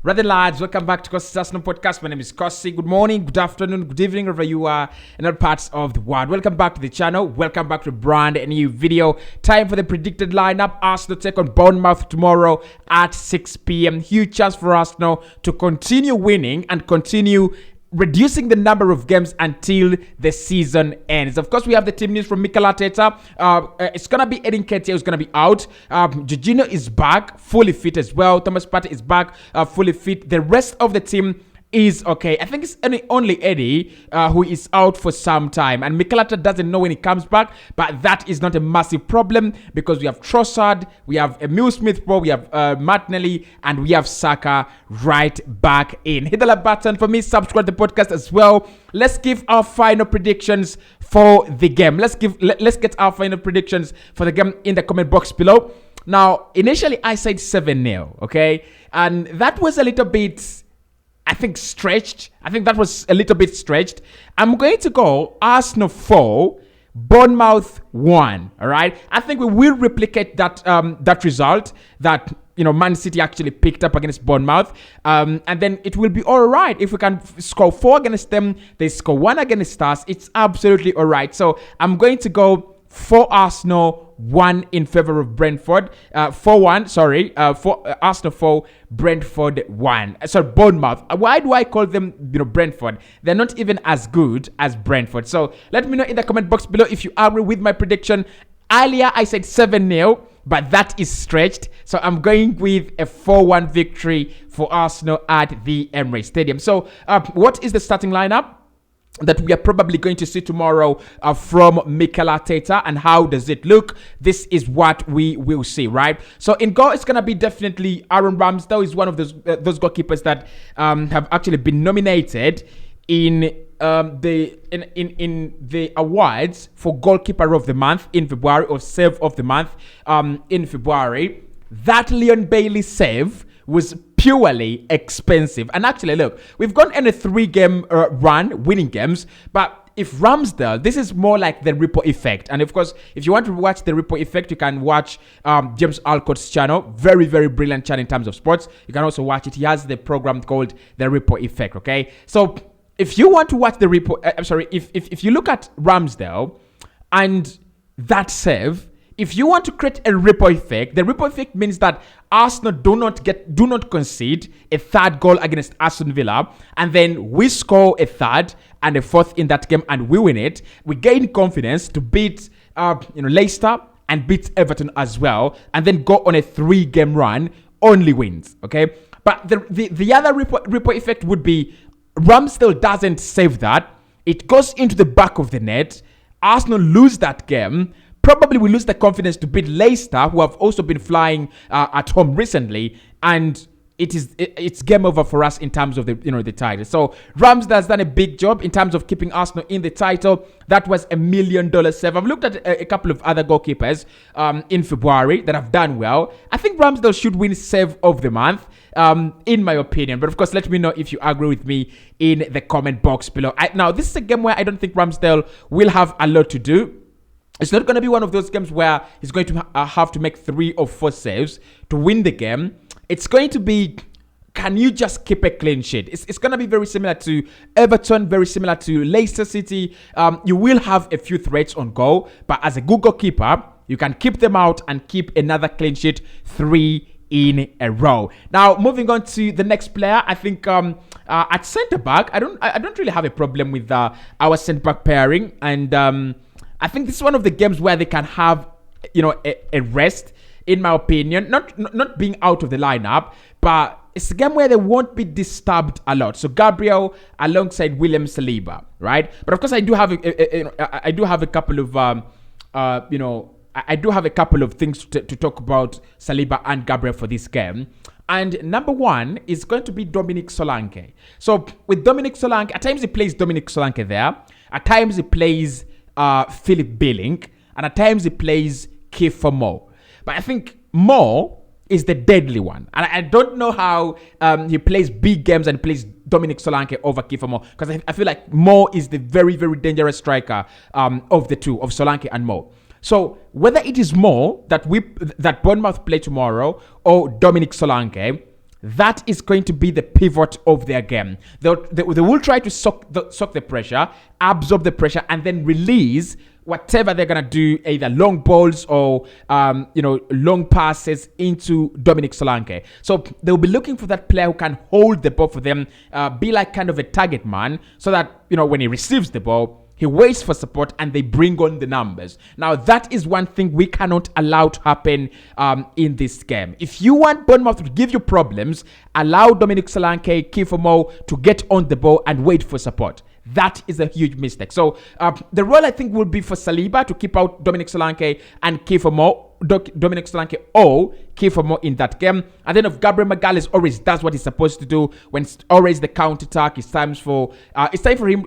Rather lads, welcome back to Cossy's Arsenal podcast. My name is Cossy. Good morning, good afternoon, good evening, wherever you are in all parts of the world. Welcome back to the channel. Welcome back to a brand new video. Time for the predicted lineup. Arsenal take on Bournemouth tomorrow at 6 p.m. Huge chance for Arsenal to continue winning and continue reducing the number of games until the season ends. Of course, we have the team news from Mikel Arteta. It's going to be Edin Ketia who's going to be out. Jorginho is back, fully fit as well. Thomas Partey is back, fully fit. The rest of the team is okay. I think it's only Eddie who is out for some time. And Mikel Arteta doesn't know when he comes back, but that is not a massive problem because we have Trossard, we have Emile Smith-Rowe, we have Martinelli, and we have Saka right back in. Hit the like button for me, subscribe to the podcast as well. Let's give our final predictions for the game. Let's get our final predictions for the game in the comment box below. Now, initially I said 7-0, okay? And that was a little bit, I think, stretched. I think that was a little bit stretched. I'm going to go Arsenal 4, Bournemouth 1. All right. I think we will replicate that result that Man City actually picked up against Bournemouth. And then it will be all right if we can score 4 against them. They score 1 against us. It's absolutely all right. So I'm going to go for Arsenal 1 in favor of Brentford. 4-1, sorry. For Arsenal 4, Brentford 1. Sorry, Bournemouth. Why do I call them Brentford? They're not even as good as Brentford. So let me know in the comment box below if you agree with my prediction. Earlier I said 7-0, but that is stretched. So I'm going with a 4-1 victory for Arsenal at the Emirates Stadium. So what is the starting lineup that we are probably going to see tomorrow from Mikel Arteta, and how does it look? This is what we will see, right? So in goal, it's gonna be definitely Aaron Ramsdale. Is one of those goalkeepers that have actually been nominated in the awards for goalkeeper of the month in February, or save of the month in February. That Leon Bailey save was purely expensive. And actually, look, we've gone in a 3-game run, winning games, but if Ramsdale, this is more like the ripple effect. And of course, if you want to watch the ripple effect, you can watch James Alcott's channel. Very, very brilliant channel in terms of sports. You can also watch it. He has the program called The Ripple Effect, okay? So if you want to watch the ripple, if you look at Ramsdale and that save, if you want to create a ripple effect, the ripple effect means that Arsenal do not concede a 3rd goal against Aston Villa, and then we score a 3rd and a 4th in that game and we win it. We gain confidence to beat Leicester and beat Everton as well, and then go on a 3-game run, only wins. Okay, but the other ripple effect would be Ramsdale doesn't save that, it goes into the back of the net, Arsenal lose that game. Probably we lose the confidence to beat Leicester, who have also been flying at home recently, and it's game over for us in terms of the the title. So Ramsdale has done a big job in terms of keeping Arsenal in the title. That was $1 million save. I've looked at a couple of other goalkeepers in February that have done well. I think Ramsdale should win save of the month, in my opinion. But of course, let me know if you agree with me in the comment box below. Now, this is a game where I don't think Ramsdale will have a lot to do. It's not going to be one of those games where he's going to have to make 3 or 4 saves to win the game. It's going to be, can you just keep a clean sheet? It's going to be very similar to Everton, very similar to Leicester City. You will have a few threats on goal, but as a good goalkeeper, you can keep them out and keep another clean sheet 3 in a row. Now, moving on to the next player, I think at centre back, I don't really have a problem with our centre back pairing, and I think this is one of the games where they can have, a rest, in my opinion. Not being out of the lineup, but it's a game where they won't be disturbed a lot. So Gabriel alongside William Saliba, right? But of course, I do have a couple of, I do have a couple of things to talk about Saliba and Gabriel for this game. And number 1 is going to be Dominic Solanke. So with Dominic Solanke, at times he plays Dominic Solanke there. At times he plays Philip Billing, and at times he plays Kiefer Moore. But I think Moore is the deadly one, and I don't know how he plays big games and plays Dominic Solanke over Kiefer Moore, because I feel like Moore is the very, very dangerous striker of the two, of Solanke and Moore. So whether it is Moore that Bournemouth play tomorrow or Dominic Solanke, That is going to be the pivot of their game. They will try to suck the pressure, absorb the pressure, and then release whatever they're gonna do, either long balls or long passes into Dominic Solanke. So they'll be looking for that player who can hold the ball for them, be like kind of a target man, so that when he receives the ball, he waits for support and they bring on the numbers. Now, that is one thing we cannot allow to happen in this game. If you want Bournemouth to give you problems, allow Dominic Solanke, Kiefer Moore to get on the ball and wait for support. That is a huge mistake. So the role, I think, will be for Saliba to keep out Dominic Solanke and Kiefer Moore. Dominic Solanke or Kiefer Moore in that game. And then if Gabriel Magalhaes always does what he's supposed to do, when it's always the counter attack, it's time for him.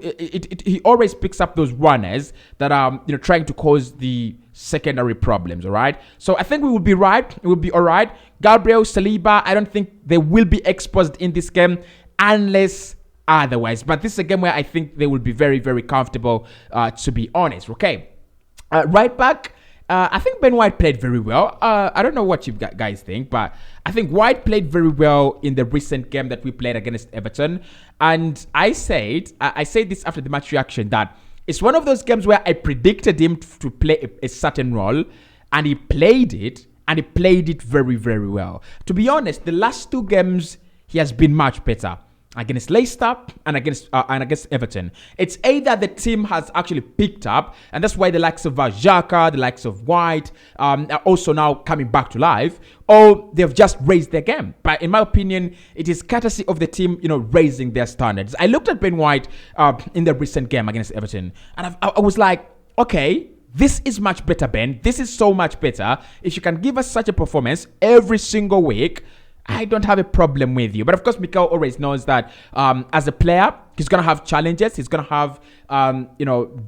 He always picks up those runners that are trying to cause the secondary problems. All right. So I think we will be right. It will be all right. Gabriel, Saliba, I don't think they will be exposed in this game unless otherwise. But this is a game where I think they will be very, very comfortable. To be honest. Okay. Right back. I think Ben White played very well. I don't know what you guys think, but I think White played very well in the recent game that we played against Everton. And I said this after the match reaction, that it's one of those games where I predicted him to play a certain role, and he played it, and he played it very, very well. To be honest, the last two games, he has been much better. Against Leicester and against Everton. It's either the team has actually picked up, and that's why the likes of Xhaka, the likes of White are also now coming back to life, or they've just raised their game. But in my opinion, it is courtesy of the team, raising their standards. I looked at Ben White in the recent game against Everton, and I was like, okay, this is much better, Ben. This is so much better. If you can give us such a performance every single week, I don't have a problem with you. But of course, Mikel always knows that as a player, he's going to have challenges. He's going to have,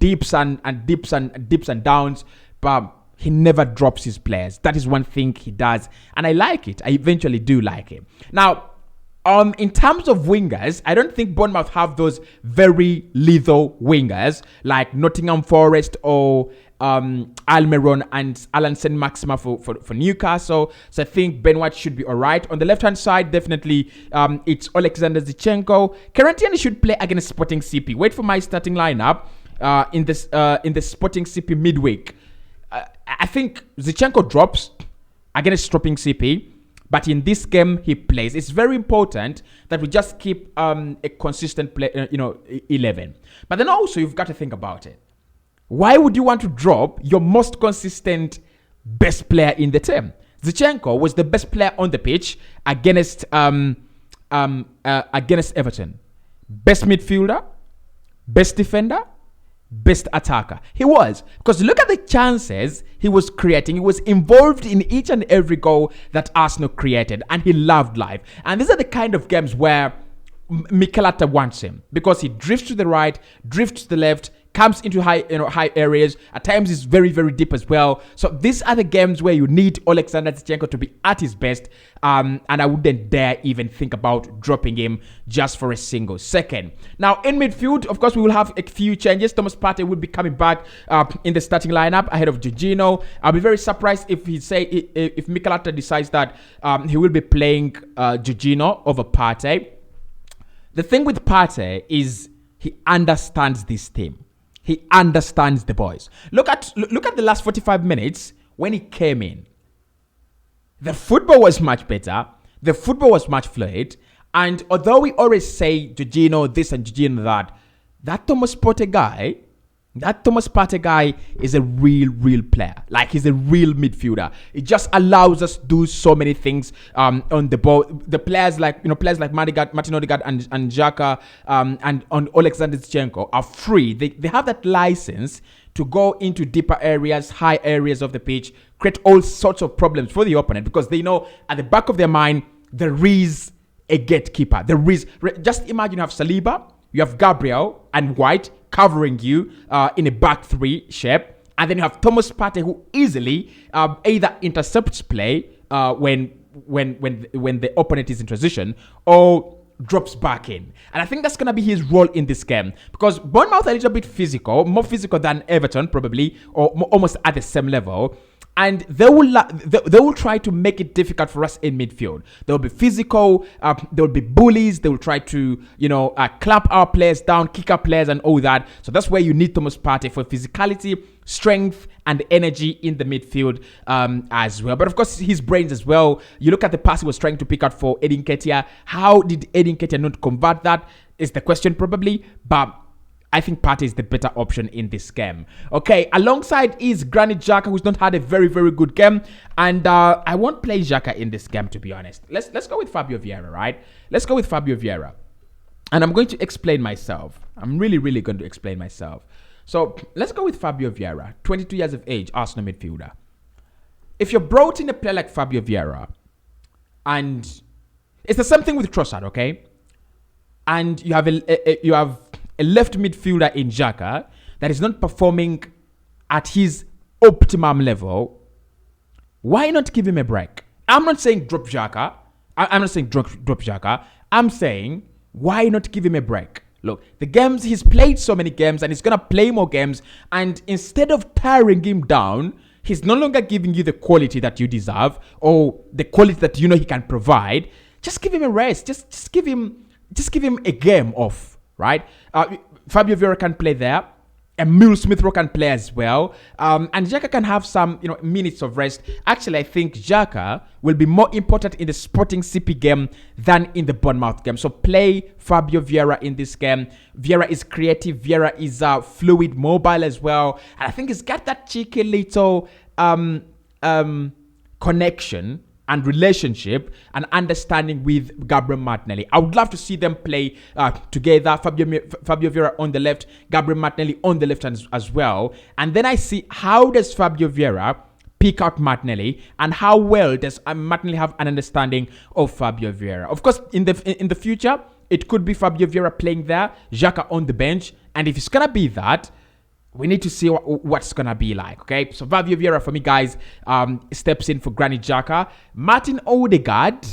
dips and downs. But he never drops his players. That is one thing he does. And I like it. I eventually do like it. Now, in terms of wingers, I don't think Bournemouth have those very lethal wingers like Nottingham Forest or Almiron and Alan Saint-Maximin for Newcastle. So I think Ben White should be all right. On the left-hand side, definitely it's Alexander Zinchenko. Kieran should play against Sporting CP. Wait for my starting lineup in the Sporting CP midweek. I think Zinchenko drops against Sporting CP. But in this game, he plays. It's very important that we just keep a consistent play, 11. But then also, you've got to think about it. Why would you want to drop your most consistent best player in the team? Zinchenko was the best player on the pitch against Everton. Best midfielder, best defender, best attacker. He was. Because look at the chances he was creating. He was involved in each and every goal that Arsenal created. And he loved life. And these are the kind of games where Mikel Arteta wants him. Because he drifts to the right, drifts to the left, comes into high areas. At times, it's very, very deep as well. So these are the games where you need Alexander Zinchenko to be at his best. And I wouldn't dare even think about dropping him just for a single second. Now, in midfield, of course, we will have a few changes. Thomas Partey will be coming back in the starting lineup ahead of Jorginho. I'll be very surprised if Mikel Arteta decides that he will be playing Jorginho over Partey. The thing with Partey is he understands this team. He understands the boys. Look at the last 45 minutes when he came in. The football was much better. The football was much fluid. And although we always say Jorginho this and Jorginho that Thomas Partey guy is a real player. Like, he's a real midfielder. It just allows us to do so many things on the ball. The players like Martin Odegaard and Xhaka and on Alexander Zinchenko are free. They have that license to go into deeper areas, high areas of the pitch, create all sorts of problems for the opponent, because they know at the back of their mind there is a gatekeeper. Just imagine you have Saliba, you have Gabriel and White covering you in a back three shape, and then you have Thomas Partey, who easily either intercepts play when the opponent is in transition, or drops back in. And I think that's going to be his role in this game, because Bournemouth are a little bit physical, more physical than Everton probably, or almost at the same level. And they will try to make it difficult for us in midfield. They'll be physical. They'll be bullies. They will try to, clamp our players down, kick our players, and all that. So that's where you need Thomas Partey for physicality, strength, and energy in the midfield as well. But of course, his brains as well. You look at the pass he was trying to pick out for Edin Ketia. How did Edin Ketia not convert that? Is the question probably, but I think Partey is the better option in this game. Okay, alongside is Granit Xhaka, who's not had a very, very good game. And I won't play Xhaka in this game, to be honest. Let's go with Fabio Vieira, right? Let's go with Fabio Vieira. And I'm going to explain myself. I'm really, really going to explain myself. So let's go with Fabio Vieira, 22 years of age, Arsenal midfielder. If you're brought in a player like Fabio Vieira, and it's the same thing with Trossard, okay? And you have a left midfielder in Xhaka that is not performing at his optimum level, why not give him a break? I'm not saying drop Xhaka. I'm not saying drop Xhaka. I'm saying, why not give him a break? Look, the games, he's played so many games and he's going to play more games. And instead of tiring him down, he's no longer giving you the quality that you deserve or the quality that you know he can provide. Just give him a rest. Just give him a game off. Right? Fabio Vieira can play there. Emile Smith-Rowe can play as well. And Xhaka can have some, minutes of rest. Actually, I think Xhaka will be more important in the Sporting CP game than in the Bournemouth game. So play Fabio Vieira in this game. Vieira is creative. Vieira is fluid, mobile as well. And I think he's got that cheeky little connection and relationship and understanding with Gabriel Martinelli. I would love to see them play together. Fabio Vieira on the left, Gabriel Martinelli on the left as well. And then I see, how does Fabio Vieira pick out Martinelli, and how well does Martinelli have an understanding of Fabio Vieira? Of course, in the future, it could be Fabio Vieira playing there, Xhaka on the bench. And if it's gonna be that, we need to see what's going to be like, okay? So Fabio Vieira, for me, guys, steps in for Granit Xhaka. Martin Odegaard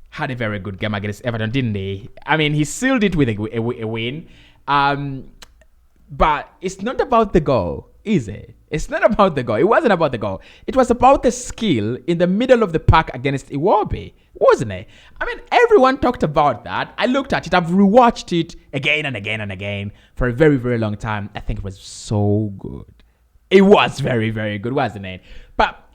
had a very good game against Everton, didn't he? I mean, he sealed it with a win. But it's not about the goal, is it? It's not about the goal. It wasn't about the goal. It was about the skill in the middle of the park against Iwobi, wasn't it? I mean, everyone talked about that. I looked at it. I've rewatched it again and again and again for a very, very long time. I think it was so good. It was very, very good, wasn't it? But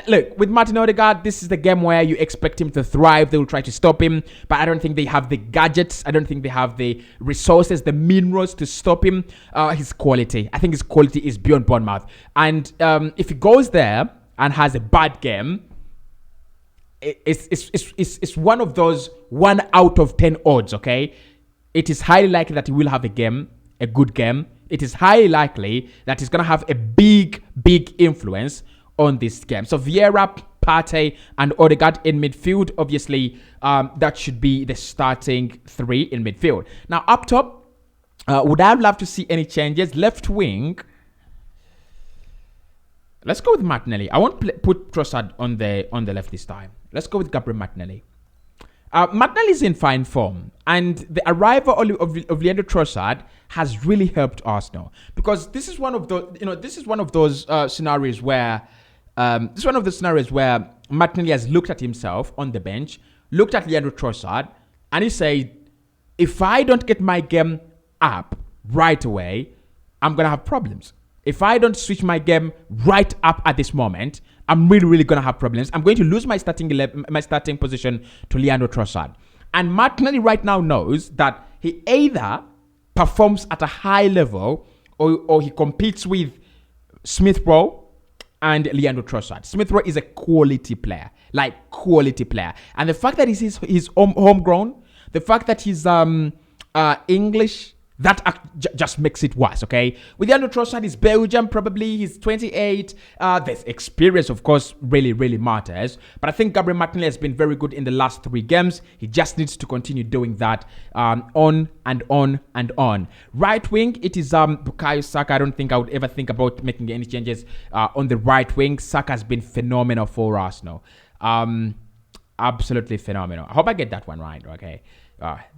look, with Martin Odegaard, this is the game where you expect him to thrive. They will try to stop him, but I don't think they have the gadgets. I don't think they have the resources, the minerals to stop him. His quality, I think his quality is beyond Bournemouth. And if he goes there and has a bad game, it's one of those 1 out of 10 odds, okay? It is highly likely that he will have a good game. It is highly likely that he's going to have a big, big influence on this game. So Vieira, Partey, and Odegaard in midfield. Obviously, that should be the starting three in midfield. Now, up top, would I love to see any changes? Left wing. Let's go with Martinelli. I won't put Trossard on the left this time. Let's go with Gabriel Martinelli. Martinelli is in fine form, and the arrival of Leandro Trossard has really helped Arsenal, because this is one of those scenarios where Martinelli has looked at himself on the bench, looked at Leandro Trossard, and he said, if I don't get my game up right away, I'm gonna have problems. If I don't switch my game right up at this moment, I'm really, really going to have problems. I'm going to lose my starting position to Leandro Trossard. And Martinelli right now knows that he either performs at a high level or he competes with Smith-Rowe and Leandro Trossard. Smith-Rowe is a quality player. And the fact that he's homegrown, the fact that he's English, that just makes it worse, okay? With Leandro Trossard, he's Belgium, probably. He's 28. This experience, of course, really, really matters. But I think Gabriel Martinelli has been very good in the last 3 games. He just needs to continue doing that on and on and on. Right wing, it is Bukayo Saka. I don't think I would ever think about making any changes on the right wing. Saka has been phenomenal for Arsenal. Absolutely phenomenal. I hope I get that one right, okay?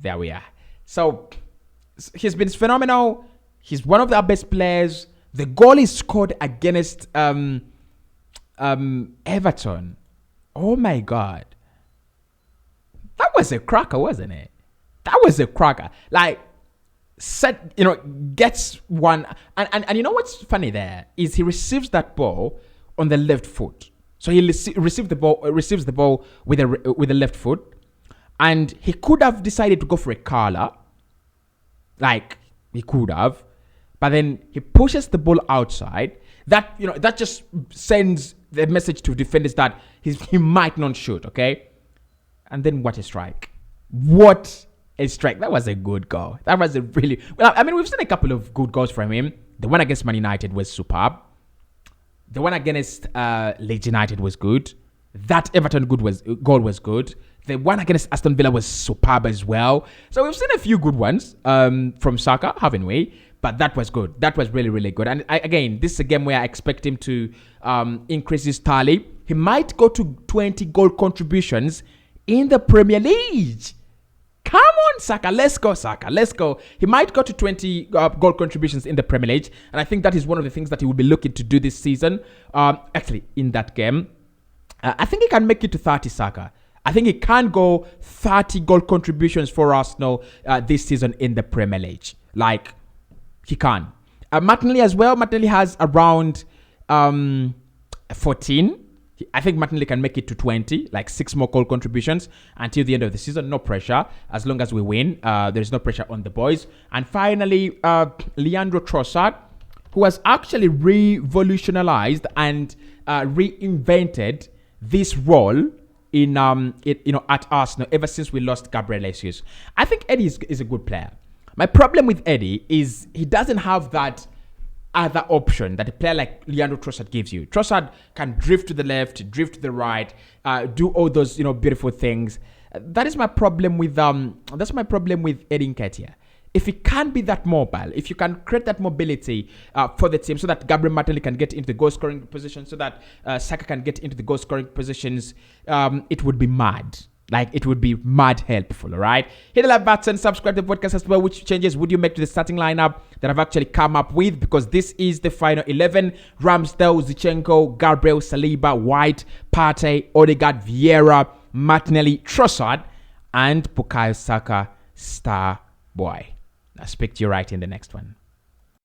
There we are. So he's been phenomenal. He's one of our best players. The goal he scored against Everton. Oh my God. That was a cracker, wasn't it? That was a cracker. Like, gets one. And you know what's funny there is he receives that ball on the left foot. So he receives the ball with the left foot. And he could have decided to go for a curler. Like, he could have. But then he pushes the ball outside. That just sends the message to defenders that he might not shoot, okay? And then what a strike. What a strike. That was a good goal. That was a really... Well, I mean, we've seen a couple of good goals from him. The one against Man United was superb. The one against Leeds United was good. That Everton goal was good. The one against Aston Villa was superb as well. So we've seen a few good ones from Saka, haven't we? But that was good. That was really, really good. And again, this is a game where I expect him to increase his tally. He might go to 20 goal contributions in the Premier League. Come on, Saka. Let's go, Saka. Let's go. He might go to 20 goal contributions in the Premier League. And I think that is one of the things that he will be looking to do this season. Actually, in that game. I think he can make it to 30, Saka. I think he can go 30 goal contributions for Arsenal this season in the Premier League. Like, he can. Martinelli as well. Martinelli has around 14. I think Martinelli can make it to 20, like 6 more goal contributions until the end of the season. No pressure. As long as we win, there's no pressure on the boys. And finally, Leandro Trossard, who has actually revolutionized and reinvented this role in at Arsenal ever since we lost Gabriel Jesus. I think Eddie is a good player. My problem with Eddie is he doesn't have that other option that a player like Leandro Trossard gives you. Trossard can drift to the left, drift to the right, do all those beautiful things. That's my problem with Eddie Nketiah. If he can be that mobile, if you can create that mobility for the team so that Gabriel Martinelli can get into the goal-scoring position, so that Saka can get into the goal-scoring positions, it would be mad. Like, it would be mad helpful, all right? Hit the like button, subscribe to the podcast as well. Which changes would you make to the starting lineup that I've actually come up with? Because this is the final 11. Ramsdale, Zinchenko, Gabriel, Saliba, White, Partey, Odegaard, Vieira, Martinelli, Trossard, and Bukayo Saka, star boy. I'll speak to you right in the next one.